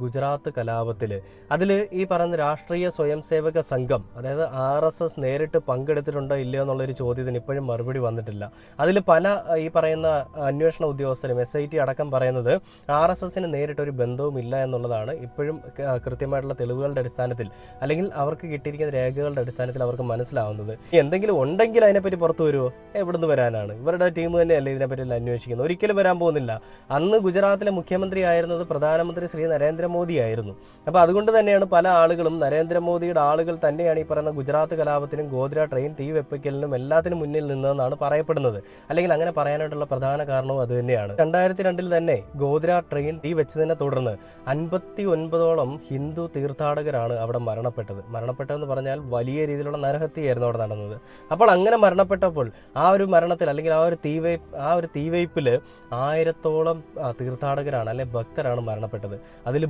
ഗുജറാത്ത് കലാപത്തിൽ അതിൽ ഈ പറയുന്ന രാഷ്ട്രീയ സ്വയം സേവക സംഘം അതായത് RSS നേരിട്ട് പങ്കെടുത്തിട്ടുണ്ടോ ഇല്ലയോ എന്നുള്ളൊരു ചോദ്യത്തിന് ഇപ്പോഴും മറുപടി വന്നിട്ടില്ല. അതിൽ പല ഈ പറയുന്ന അന്വേഷണ ഉദ്യോഗസ്ഥരും SIT അടക്കം പറയുന്നത് RSSന് നേരിട്ടൊരു ബന്ധവുമില്ല എന്നുള്ളതാണ്. ഇപ്പോഴും കൃത്യമായിട്ടുള്ള തെളിവുകളുടെ അടിസ്ഥാനത്തിൽ അല്ലെങ്കിൽ അവർക്ക് കിട്ടിയിരിക്കുന്ന രേഖകളുടെ അടിസ്ഥാനത്തിൽ അവർക്ക് മനസ്സിലാവുന്നത്. എന്തെങ്കിലും ഉണ്ടെങ്കിൽ അതിനെപ്പറ്റി പുറത്തു വരുമോ? എവിടുന്ന് വരാനാണ്? ഇവരുടെ ടീം തന്നെയല്ലേ ഇതിനെപ്പറ്റി അന്വേഷിക്കുന്നത്? ഒരിക്കലും വരാൻ പോകുന്നില്ല. അന്ന് ഗുജറാത്തിലെ മുഖ്യമന്ത്രി ആയിരുന്നത് പ്രധാനമന്ത്രി ശ്രീ നരേന്ദ്രമോദി ആയിരുന്നു. അപ്പോൾ അതുകൊണ്ട് തന്നെയാണ് പല ആളുകളും നരേന്ദ്രമോദിയുടെ ആളുകൾ തന്നെയാണ് ഈ പറയുന്ന ഗുജറാത്ത് കലാപത്തിനും ഗോദ്ര ട്രെയിൻ തീ വെപ്പിക്കലിനും എല്ലാത്തിനും മുന്നിൽ നിന്നതെന്നാണ് പറയപ്പെടുന്നത്. അല്ലെങ്കിൽ അങ്ങനെ പറയാനായിട്ടുള്ള പ്രധാന കാരണവും അത് തന്നെയാണ്. 2002 തന്നെ ഗോദ്ര ട്രെയിൻ തീ വെച്ചതിനെ തുടർന്ന് 59ഓളം ഹിന്ദു തീർത്ഥാടകരാണ് അവിടെ മരണപ്പെട്ടതെന്ന് പറഞ്ഞാൽ വലിയ രീതിയിലുള്ള നരഹത്യയായിരുന്നു അവിടെ നടന്നത്. അപ്പോൾ അങ്ങനെ മരണപ്പെട്ടപ്പോൾ ആ ഒരു മരണത്തിൽ അല്ലെങ്കിൽ ആ ഒരു തീവയ്പ്പിൽ 1000ഓളം തീർത്ഥാടകരാണ് അല്ലെ ഭക്തരാണ് മരണപ്പെട്ടത്. അതിൽ